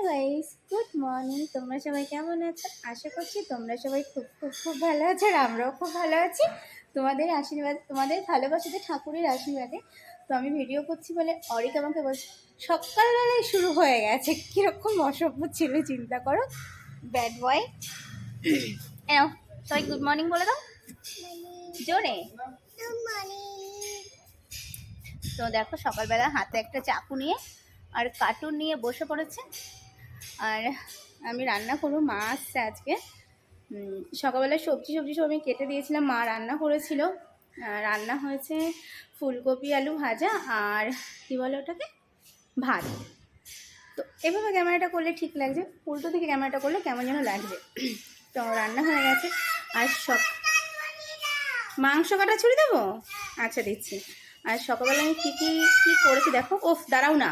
Guys, good morning. তোমরা সবাই কেমন আছো? আশা করছি তোমরা সবাই খুব খুব খুব ভালো আছো, আর আমরাও খুব ভালো আছি তোমাদের আশীর্বাদ, তোমাদের ভালোবাসাতে, ঠাকুরের আশীর্বাদে। তো আমি ভিডিও করছি বলে অরিক আমাকে বলছে সকালবেলায় শুরু হয়ে গেছে। কীরকম অসভ্য ছেলে চিন্তা করো, ব্যাড বয়। এও সবাই গুড মর্নিং বলে দাও জোরে। তো দেখো সকালবেলা হাতে একটা চাকু নিয়ে আর কার্টুন নিয়ে বসে পড়েছে। আর আমি রান্না করবো, মা আসছে আজকে। সকালবেলা সবজি সব আমি কেটে দিয়েছিলাম, মা রান্না করেছিল। রান্না হয়েছে ফুলকপি আলু ভাজা আর কী বলে ওটাকে, ভাত। তো এভাবে ক্যামেরাটা করলে ঠিক লাগছে, উল্টো থেকে ক্যামেরাটা করলে কেমন যেন লাগছে। তো রান্না হয়ে গেছে। আর মাংস কাটা ছুরি দেবো, আচ্ছা দিচ্ছি। আর সকালবেলা আমি কী করেছি দেখো। ওফ দাঁড়াও না,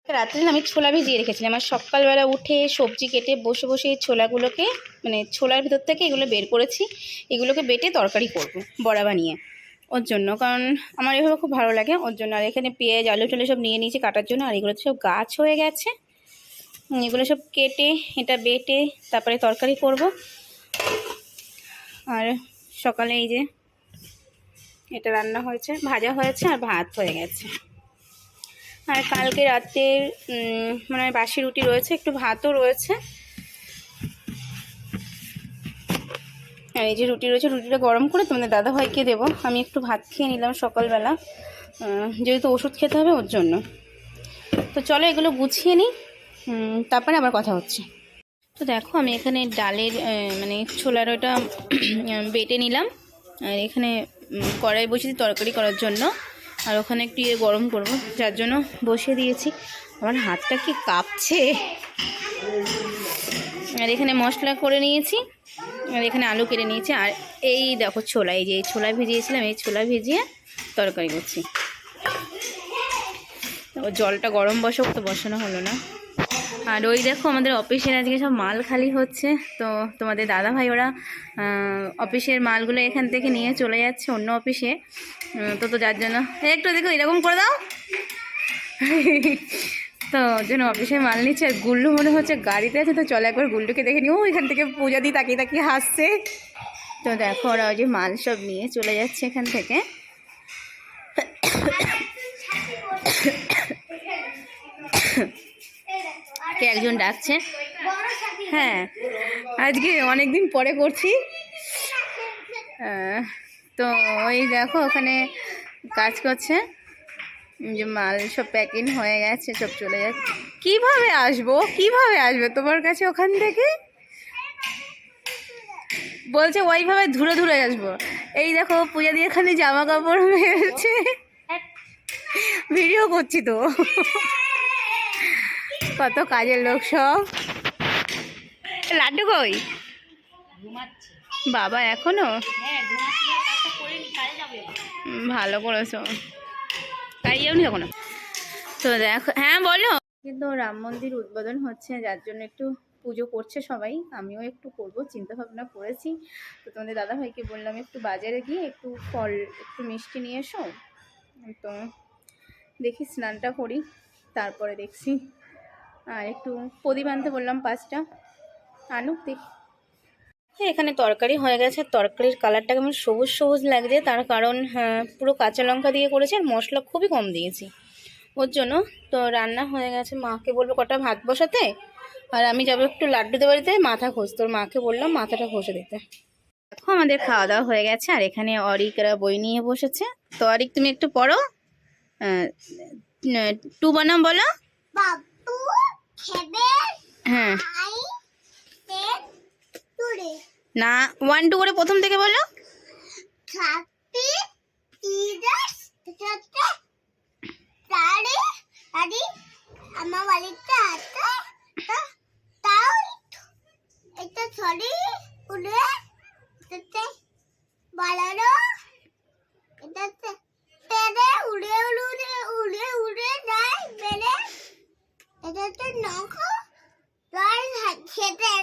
রাত্রে আমি ছোলা ভিজিয়ে রেখেছিলাম। আর সকালবেলা উঠে সবজি কেটে বসে বসে এই ছোলাগুলোকে, মানে ছোলার ভিতর থেকে এগুলো বের করেছি, এগুলোকে বেটে তরকারি করব বড়া বানিয়ে ওর জন্য, কারণ আমার এভাবে খুব ভালো লাগে ওর জন্য। আর এখানে পেঁয়াজ আলু টালু সব নিয়ে নিয়েছি কাটার জন্য। আর এগুলো তো সব গাছ হয়ে গেছে, এগুলো সব কেটে এটা বেটে তারপরে তরকারি করব। আর সকালে এই যে এটা রান্না হয়েছে, ভাজা হয়েছে আর ভাত হয়ে গেছে। আর কালকে রাতের মানে বাসি রুটি রয়েছে, একটু ভাতও রয়েছে। আর এই যে রুটি রয়েছে, রুটিটা গরম করে তোমাদের দাদাভাইকে দেবো। আমি একটু ভাত খেয়ে নিলাম সকালবেলা, যেহেতু ওষুধ খেতে হবে ওর জন্য। তো চলো এগুলো গুছিয়ে নিই, তারপরে আবার কথা হচ্ছে। তো দেখো আমি এখানে ডালের মানে ছোলার ওটা বেটে নিলাম। আর এখানে কড়াই বসিয়েছি তরকারি করার জন্য। আর ওখানে একটু গরম করব, যার জন্য বসিয়ে দিয়েছি। আমার হাতটা কি কাঁপছে। আর এখানে মশলা করে নিয়েছি, আর এখানে আলু কেটে নিয়েছি। আর এই দেখো ছোলা, এই যে এই ছোলা ভিজিয়েছিলাম, এই ছোলা ভিজিয়ে তরকারি করছি। জলটা গরম বসাবো, তো বসানো হলো না। আর ওই দেখো আমাদের অফিসের আজকে সব মাল খালি হচ্ছে। তো তোমাদের দাদাভাই ওরা অফিসের মালগুলো এখান থেকে নিয়ে চলে যাচ্ছে অন্য অফিসে। তো যার জন্য একটু দেখো এরকম করে দাও। তো যেন অফিসের মাল নিচ্ছে। আর গুল্লু মনে হচ্ছে গাড়িতে আছে, তো চলে একবার গুল্লুকে দেখে নিও। এখান থেকে পূজা দিয়ে তাকিয়ে তাকিয়ে হাসছে। তো দেখো ওরা ওই যে মাল সব নিয়ে চলে যাচ্ছে এখান থেকে। কে একজন ডাকছে, হ্যাঁ আজকে অনেকদিন পরে করছি। তো ওই দেখো ওখানে কাজ করছে, যে মাল সব প্যাকিং হয়ে গেছে, সব চলে যাচ্ছে। কিভাবে আসবে তোমার কাছে ওখান থেকে? বলছে ওইভাবে ধুরে ধুরে আসবো। এই দেখো পূজা দিয়ে এখানে জামা কাপড় মেলছে, ভিডিও করছি তো। কত কাজের লোক সব। লাড্ডু কই? বাবা এখনো? ভালো করেছো, তাই যাওনি এখনো? তো দেখো, হ্যাঁ বলো। কিন্তু রাম মন্দির উদ্বোধন হচ্ছে, যার জন্য একটু পুজো করছে সবাই, আমিও একটু করবো চিন্তা ভাবনা করেছি। তো তোমাদের দাদাভাইকে বললাম একটু বাজারে গিয়ে একটু ফল একটু মিষ্টি নিয়ে এসো। তো দেখি স্নানটা করি, তারপরে দেখছি। আর একটু প্রদীপ আনতে বললাম 5টা, আনুক দেখি। এখানে তরকারি হয়ে গেছে। তরকারির কালারটা কেমন সবুজ সবুজ লাগছে, তার কারণ পুরো কাঁচা লঙ্কা দিয়ে করেছে আর মশলা খুবই কম দিয়েছি ওর জন্য। তো রান্না হয়ে গেছে, মাকে বলবো কটা ভাত বসাতে। আর আমি যাবো একটু লাড্ডুদের বাড়িতে মাথা ঘষতে, ওর মাকে বললাম মাথাটা ঘষে দিতে। দেখো আমাদের খাওয়া দাওয়া হয়ে গেছে। আর এখানে অরিকরা বই নিয়ে বসেছে। তো অরিক তুমি একটু পড়ো, 2 বানাম বলো। হ্যাঁ না, 1 2 করে প্রথম থেকে বলো। আমার বাড়িতে আছে তাও এটা ছড়ি উড়ে বালারো এটাতে পেরে উড়ে উড়ে উড়ে উড়ে যায় বেড়ে এটাতে নৌকো খেতে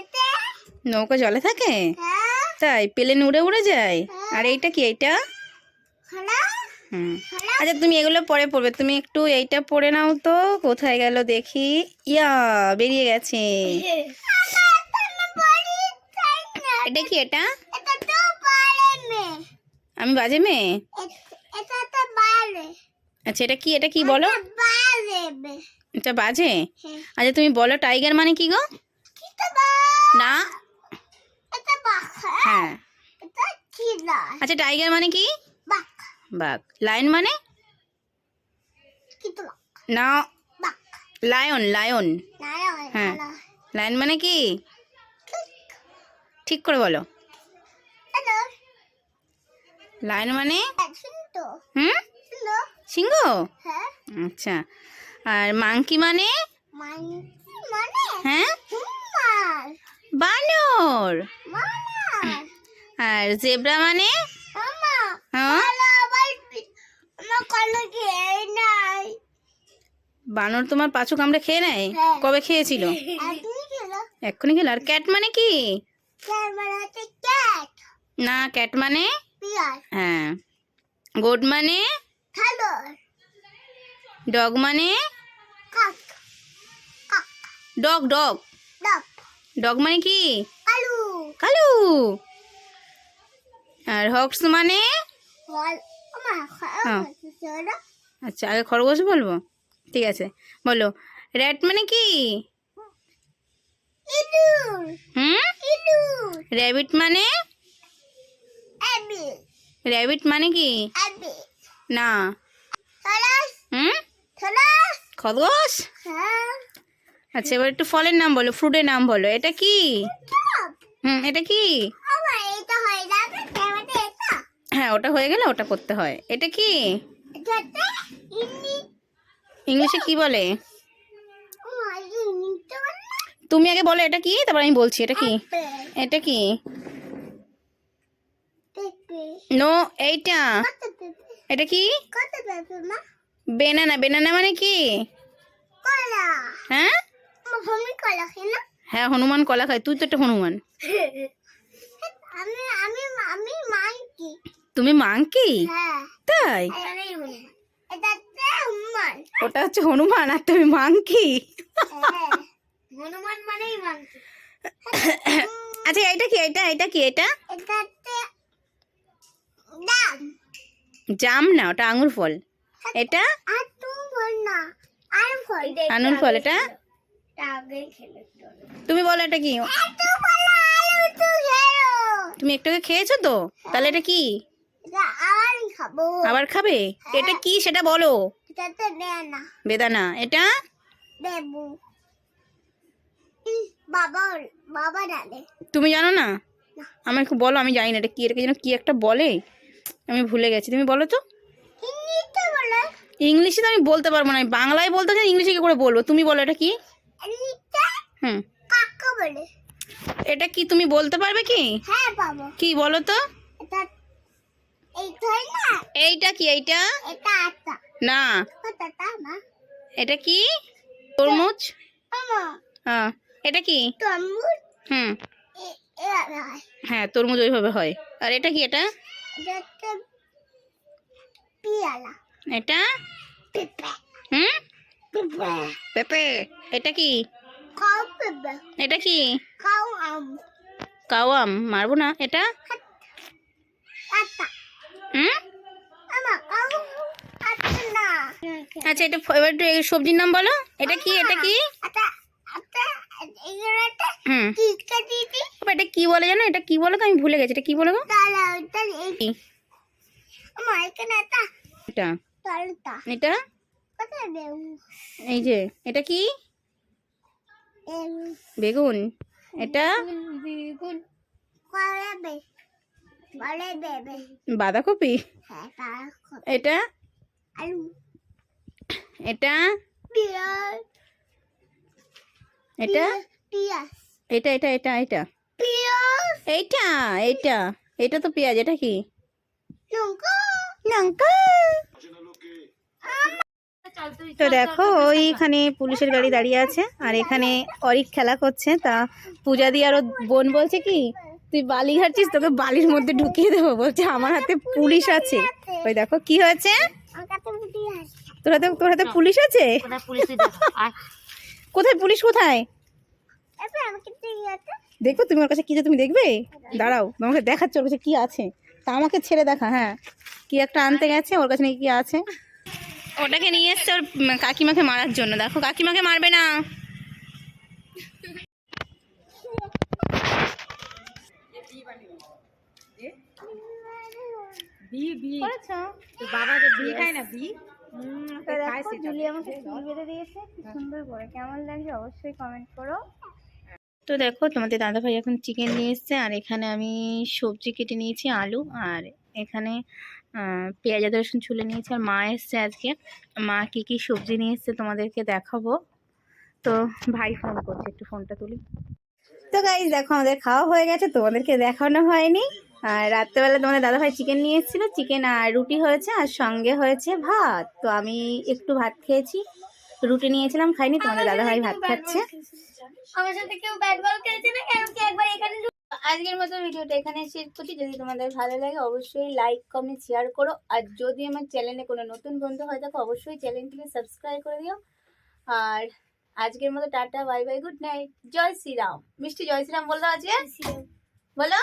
নৌকা জলে থাকে, তাই প্লেন উড়ে উড়ে যায়। আর এইটা কি? এইটা হুম, আচ্ছা তুমি এগুলো পরে পড়বে, তুমি একটু এইটা পড়ে নাও তো। কোথায় গেল দেখি, ইয়া বেরিয়ে গেছে। এটা কি? এটা আমি বাজে মেয়ে? আচ্ছা এটা কি? এটা কি বলো? এটা বাজে? আচ্ছা তুমি বলো টাইগার মানে কি গো? না, হ্যাঁ। আচ্ছা টাইগার মানে কি? বাঘ। লায়ন মানে? না, লায়ন। লায়ন, হ্যাঁ। লায়ন মানে কি? ঠিক করে বলো। লায়ন মানে? হুম, সিংহ। আচ্ছা, আর মাংকি মানে? হ্যাঁ, বানর। আর জেব্রা মানে? হ্যাঁ, বানর তোমার পাঁচু কামড়ে খেয়ে নেয়? কবে খেয়েছিল? এক্ষুনি খেলো। আর ক্যাট মানে কি? না, ক্যাট মানে? হ্যাঁ। গোট মানে? ডগ মানে? ডগ। ডগ, ডগ মানে কি? কালু। আর হক্স মানে? আচ্ছা আগে খরগোশ বলবো, ঠিক আছে বলো। র্যাট মানে কি? হুম, র্যাবিট মানে? র্যাবিট মানে কি? না। হুম, খরগোশ। আচ্ছা এবার একটু ফলের নাম বলো, ফ্রুটের নাম বলো। এটা কি? হুম, এটা কি? হ্যাঁ ওটা হয়ে গেলে ওটা করতে হয়। এটা কি? ইংলিশে কি বলে? তুমি আগে বলো এটা কি, তারপর আমি বলছি। এটা কি? এটা কি? নো, এইটা। এটা কি? বেনানা। বেনানা মানে কি? হ্যাঁ, হ্যাঁ হনুমান কলা খায়। তুই তো একটা হনুমান। তুমি মাংকি? তাই? ওটা হচ্ছে হনুমান আর তুমি মাংকি। আচ্ছা এটা কি? এটা কি? এটা জাম না, ওটা আঙুর ফল। এটা আঙুর ফল। এটা তুমি বলো এটা কি? তুমি একটু আগে খেয়েছো তো, তাহলে এটা কি? আবার খাবে? এটা কি সেটা বলো। বেদানা। এটা তুমি জানো না? আমাকে বলো, আমি জানি না এটা কি। এটাকে যেন কি একটা বলে, আমি ভুলে গেছি। তুমি বলো তো। ইংলিশে তো আমি বলতে পারবো না, আমি বাংলায় বলতে চাই, ইংলিশে কি করে বলবো? তুমি বলো এটা কি? হুম, এটা কি তুমি বলতে পারবে কি? কি বলো তো? এইটা কি? এইটা না। এটা কি? তরমুজ। হ্যাঁ। এটা কি? হুম, হ্যাঁ তরমুজ ওইভাবে হয়। আর এটা কি? এটা এটা হুম, পেঁপে। এটা কি? এটা কি? কাউ আম। মারবো না। এটা হুম, আচ্ছা এটা এবার একটু এই সবজির নাম বলো। এটা কি? এটা কি? হুম, এটা কি বলে জানো? এটা কি বলো তো, আমি ভুলে গেছি। এটা কি বলে গো? কি? এটা এটা এই যে এটা কি? বেগুন। এটা বাঁধাকপি। এটা এটা এটা এটা এটা এটা এটা এইটা এইটা এটা তো পেঁয়াজ। এটা কি? লঙ্কা। তো দেখো ওইখানে পুলিশের গাড়ি দাঁড়িয়ে আছে, আর এখানে অরিক খেলা করছে। তা পূজা দি আর ওর বোন বলছে কি, তুই বালি ঘাটছিস, তোকে বালির মধ্যে ঢুকিয়ে দেবো। বলছে আমার হাতে পুলিশ আছে। ওই দেখো কি হয়েছে, আমার কাছে বুদ্ধি আছে। তোর হাতে পুলিশ আছে? কোথায় পুলিশ, কোথায়? এবার আমাকে দিয়ে আছে। দেখো তুমি ওর কাছে কি, যে তুমি দেখবে, দাঁড়াও তোমাকে দেখাচ্ছি ওর কাছে কি আছে। তা আমাকে ছেড়ে দেখা। হ্যাঁ, কি একটা আনতে গেছে, ওর কাছে নাকি কি আছে। ওটাকে নিয়ে এসছে ওর কাকিমাকে মারার জন্য। দেখো কাকিমাকে মারবে না। তো দেখো তোমাদের দাদাভাই এখন চিকেন নিয়ে এসছে, আর এখানে আমি সবজি কেটে নিয়েছি, আলু, আর এখানে পেঁয়াজ আদা রসুন ছুলে নিয়েছি। আর মা এসছে আজকে, মা কি কি সবজি নিয়ে এসছে তোমাদেরকে দেখাবো। তো ভাই ফোন করছে, একটু ফোনটা তুলি। তো গাইস দেখো আমাদের খাওয়া হয়ে গেছে, তোমাদেরকে দেখানো হয়নি। আর রাত্রেবেলা তোমাদের দাদাভাই চিকেন নিয়ে এসেছিলো, চিকেন আর রুটি হয়েছে, আর সঙ্গে হয়েছে ভাত। তো আমি একটু ভাত খেয়েছি, রুটি নিয়েছিলাম খাইনি, তোমাদের দাদাভাই ভাত খাচ্ছে। আমার সাথে কেউ ব্যাট বল খেলছে না কেন, কি একবার এখানে আজকের মতো ভিডিওটা এখানে শেষ করছি। যদি তোমাদের ভালো লাগে অবশ্যই লাইক কমেন্ট শেয়ার করো, আর যদি আমার চ্যানেলে কোনো নতুন বন্ধু হয় থাকো অবশ্যই চ্যানেলটিকে সাবস্ক্রাইব করে দিও। আর আজকের মতো tata, bye bye, good night, জয় শ্রীরাম। মিষ্টি জয় শ্রীরাম বললো আজকে, বলো।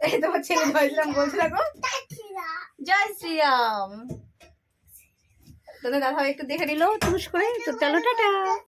এই তোমার ছেলে জয় শ্রীরাম বলছে, দেখো জয় শ্রীরাম। তোদের দাদা একটু দেখে নিল তুস করে। তো চলো টাটা।